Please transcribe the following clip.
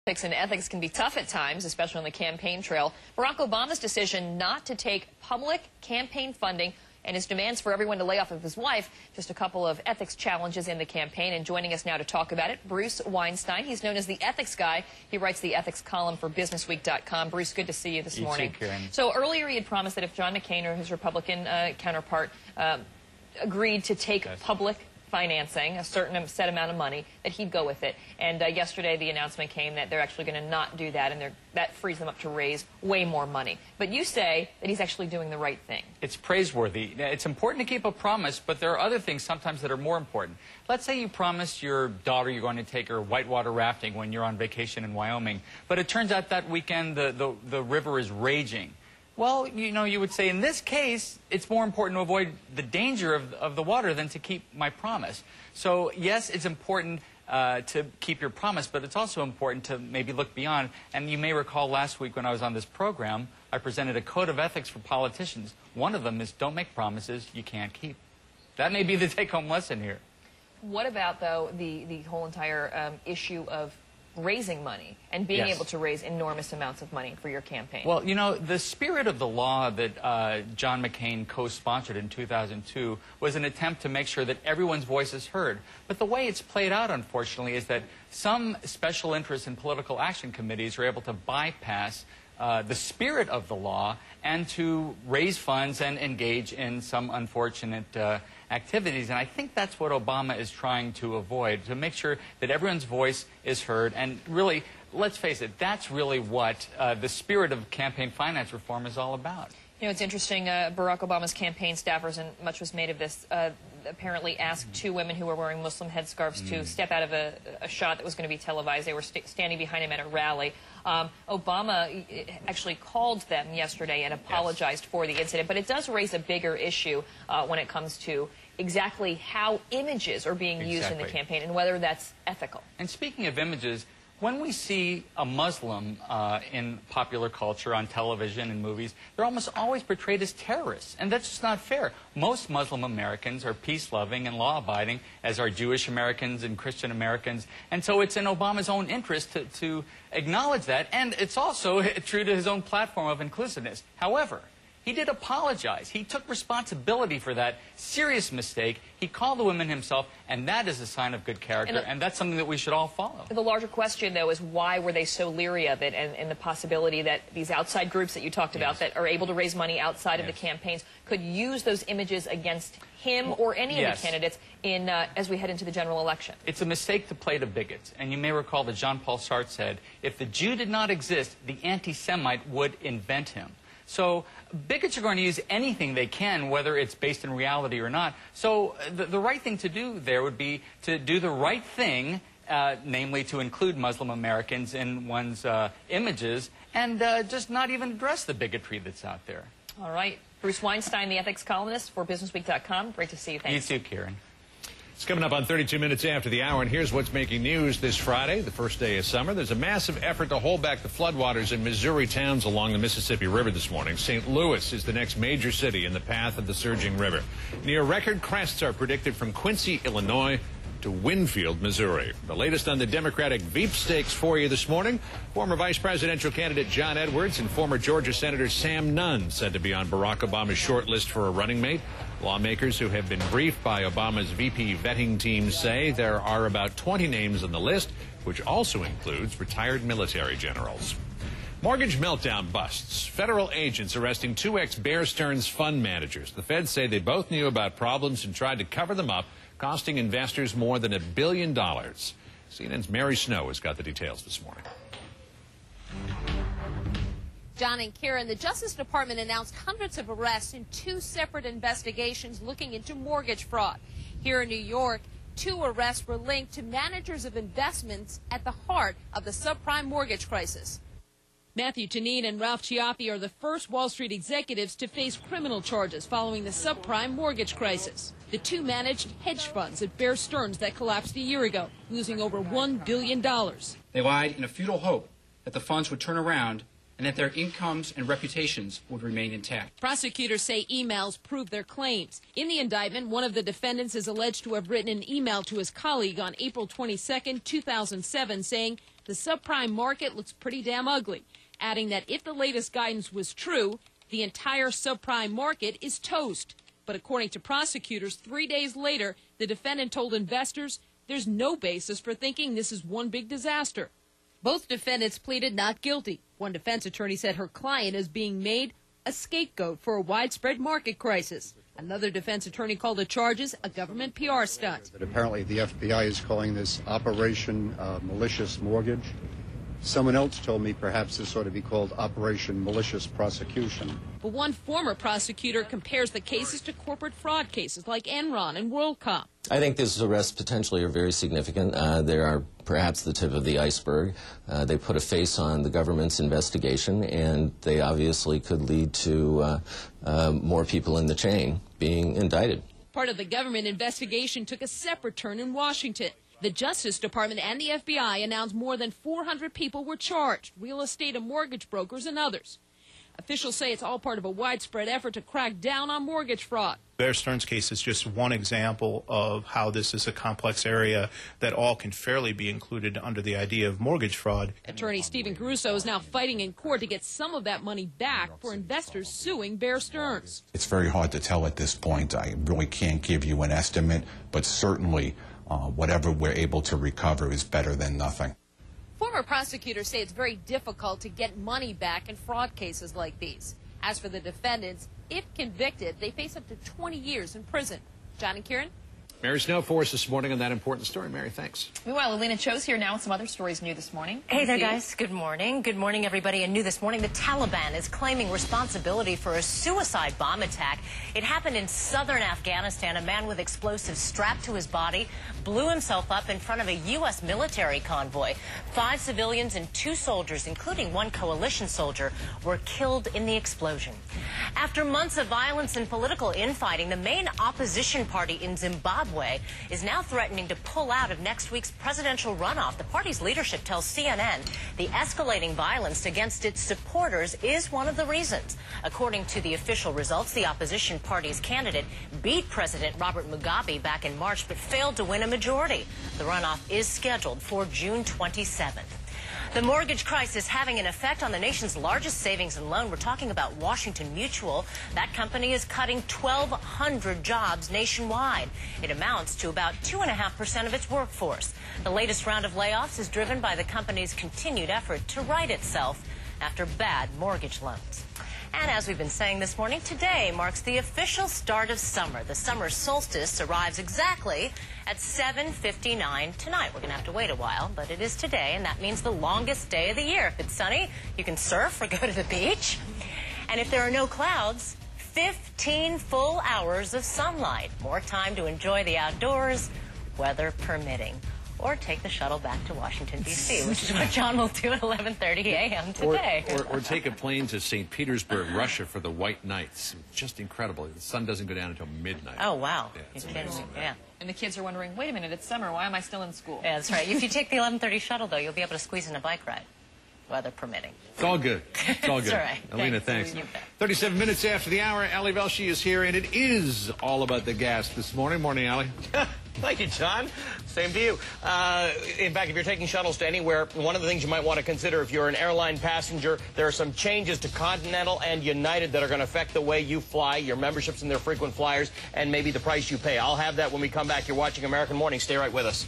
And ethics can be tough at times, especially on the campaign trail. Barack Obama's decision not to take public campaign funding and his demands for everyone to lay off of his wife, just a couple of ethics challenges in the campaign. And joining us now to talk about it, Bruce Weinstein. He's known as the ethics guy. He writes the ethics column for BusinessWeek.com. Bruce, good to see you this morning. You too, Karen. So earlier he had promised that if John McCain or his Republican counterpart agreed to take public financing, a certain set amount of money, that he'd go with it. And yesterday the announcement came that they're actually going to not do that, and that frees them up to raise way more money. But you say that he's actually doing the right thing. It's praiseworthy. It's important to keep a promise, but there are other things sometimes that are more important. Let's say you promised your daughter you're going to take her whitewater rafting when you're on vacation in Wyoming, but it turns out that weekend the river is raging. Well, you would say, in this case, it's more important to avoid the danger of the water than to keep my promise. So, yes, it's important to keep your promise, but it's also important to maybe look beyond. And you may recall last week when I was on this program, I presented a code of ethics for politicians. One of them is don't make promises you can't keep. That may be the take-home lesson here. What about, though, the whole entire issue of raising money and being able to raise enormous amounts of money for your campaign? Well, the spirit of the law that John McCain co-sponsored in 2002 was an attempt to make sure that everyone's voice is heard. But the way it's played out, unfortunately, is that some special interests in political action committees are able to bypass the spirit of the law and to raise funds and engage in some unfortunate activities. And I think that's what Obama is trying to avoid, to make sure that everyone's voice is heard. And really, let's face it, that's really what the spirit of campaign finance reform is all about. It's interesting, Barack Obama's campaign staffers, and much was made of this, apparently asked two women who were wearing Muslim headscarves to step out of a shot that was going to be televised. They were standing behind him at a rally. Obama actually called them yesterday and apologized for the incident, but it does raise a bigger issue when it comes to exactly how images are being used in the campaign and whether that's ethical. And speaking of images, when we see a Muslim in popular culture, on television and movies, they're almost always portrayed as terrorists, and that's just not fair. Most Muslim Americans are peace-loving and law-abiding, as are Jewish Americans and Christian Americans, and so it's in Obama's own interest to acknowledge that, and it's also true to his own platform of inclusiveness. However, he did apologize. He took responsibility for that serious mistake. He called the women himself, and that is a sign of good character, and that's something that we should all follow. The larger question, though, is why were they so leery of it, and the possibility that these outside groups that you talked about that are able to raise money outside of the campaigns could use those images against him or any of the candidates in as we head into the general election. It's a mistake to play to bigots, and you may recall that Jean-Paul Sartre said, if the Jew did not exist, the anti-Semite would invent him. So bigots are going to use anything they can, whether it's based in reality or not. So the right thing to do there would be to do the right thing, namely to include Muslim Americans in one's images, and just not even address the bigotry that's out there. All right. Bruce Weinstein, the ethics columnist for BusinessWeek.com. Great to see you. Thanks. You too, Karen. It's coming up on 32 minutes after the hour, and here's what's making news this Friday, the first day of summer. There's a massive effort to hold back the floodwaters in Missouri towns along the Mississippi River this morning. St. Louis is the next major city in the path of the surging river. Near record crests are predicted from Quincy, Illinois, to Winfield, Missouri. The latest on the Democratic Veep stakes for you this morning. Former vice presidential candidate John Edwards and former Georgia Senator Sam Nunn said to be on Barack Obama's short list for a running mate. Lawmakers who have been briefed by Obama's VP vetting team say there are about 20 names on the list, which also includes retired military generals. Mortgage meltdown busts. Federal agents arresting two ex-Bear Stearns fund managers. The feds say they both knew about problems and tried to cover them up, costing investors more than $1 billion. CNN's Mary Snow has got the details this morning. John and Karen, the Justice Department announced hundreds of arrests in two separate investigations looking into mortgage fraud. Here in New York, two arrests were linked to managers of investments at the heart of the subprime mortgage crisis. Matthew Tanine and Ralph Chiappi are the first Wall Street executives to face criminal charges following the subprime mortgage crisis. The two managed hedge funds at Bear Stearns that collapsed a year ago, losing over $1 billion. They lied in a futile hope that the funds would turn around and that their incomes and reputations would remain intact. Prosecutors say emails prove their claims. In the indictment, one of the defendants is alleged to have written an email to his colleague on April 22, 2007, saying, the subprime market looks pretty damn ugly, adding that if the latest guidance was true, the entire subprime market is toast. But according to prosecutors, 3 days later, the defendant told investors there's no basis for thinking this is one big disaster. Both defendants pleaded not guilty. One defense attorney said her client is being made a scapegoat for a widespread market crisis. Another defense attorney called the charges a government PR stunt. But apparently the FBI is calling this Operation Malicious Mortgage. Someone else told me perhaps this ought to be called Operation Malicious Prosecution. But one former prosecutor compares the cases to corporate fraud cases like Enron and WorldCom. I think these arrests potentially are very significant. They are perhaps the tip of the iceberg. They put a face on the government's investigation, and they obviously could lead to more people in the chain being indicted. Part of the government investigation took a separate turn in Washington. The Justice Department and the FBI announced more than 400 people were charged, real estate and mortgage brokers and others. Officials say it's all part of a widespread effort to crack down on mortgage fraud. Bear Stearns case is just one example of how this is a complex area that all can fairly be included under the idea of mortgage fraud. Attorney Stephen Caruso is now fighting in court to get some of that money back for investors suing Bear Stearns. It's very hard to tell at this point. I really can't give you an estimate, but certainly whatever we're able to recover is better than nothing. Former prosecutors say it's very difficult to get money back in fraud cases like these. As for the defendants, if convicted, they face up to 20 years in prison. John and Kieran? Mary Snow for us this morning on that important story. Mary, thanks. Meanwhile, Alina Cho's here now with some other stories new this morning. Hey there, guys. Good morning. Good morning, everybody. And new this morning, the Taliban is claiming responsibility for a suicide bomb attack. It happened in southern Afghanistan. A man with explosives strapped to his body blew himself up in front of a U.S. military convoy. 5 civilians and 2 soldiers, including 1 coalition soldier, were killed in the explosion. After months of violence and political infighting, the main opposition party in Zimbabwe is now threatening to pull out of next week's presidential runoff. The party's leadership tells CNN the escalating violence against its supporters is one of the reasons. According to the official results, the opposition party's candidate beat President Robert Mugabe back in March but failed to win a majority. The runoff is scheduled for June 27th. The mortgage crisis having an effect on the nation's largest savings and loan. We're talking about Washington Mutual. That company is cutting 1,200 jobs nationwide. It amounts to about 2.5% of its workforce. The latest round of layoffs is driven by the company's continued effort to right itself after bad mortgage loans. And as we've been saying this morning, today marks the official start of summer. The summer solstice arrives exactly at 7:59 tonight. We're going to have to wait a while, but it is today, and that means the longest day of the year. If it's sunny, you can surf or go to the beach. And if there are no clouds, 15 full hours of sunlight. More time to enjoy the outdoors, weather permitting. Or take the shuttle back to Washington, D.C., which is what John will do at 11:30 a.m. today. Or take a plane to St. Petersburg, Russia for the White Nights. Just incredible. The sun doesn't go down until midnight. Oh, wow. Yeah, You're kidding me. Yeah. And the kids are wondering, wait a minute, it's summer. Why am I still in school? Yeah, that's right. If you take the 11:30 shuttle, though, you'll be able to squeeze in a bike ride, weather permitting. It's all good. It's all good. That's all right. Alina, thanks. 37 minutes after the hour, Ali Velshi is here, and it is all about the gas this morning. Morning, Ali. Thank you, John. Same to you. In fact, if you're taking shuttles to anywhere, one of the things you might want to consider if you're an airline passenger, there are some changes to Continental and United that are going to affect the way you fly, your memberships and their frequent flyers, and maybe the price you pay. I'll have that when we come back. You're watching American Morning. Stay right with us.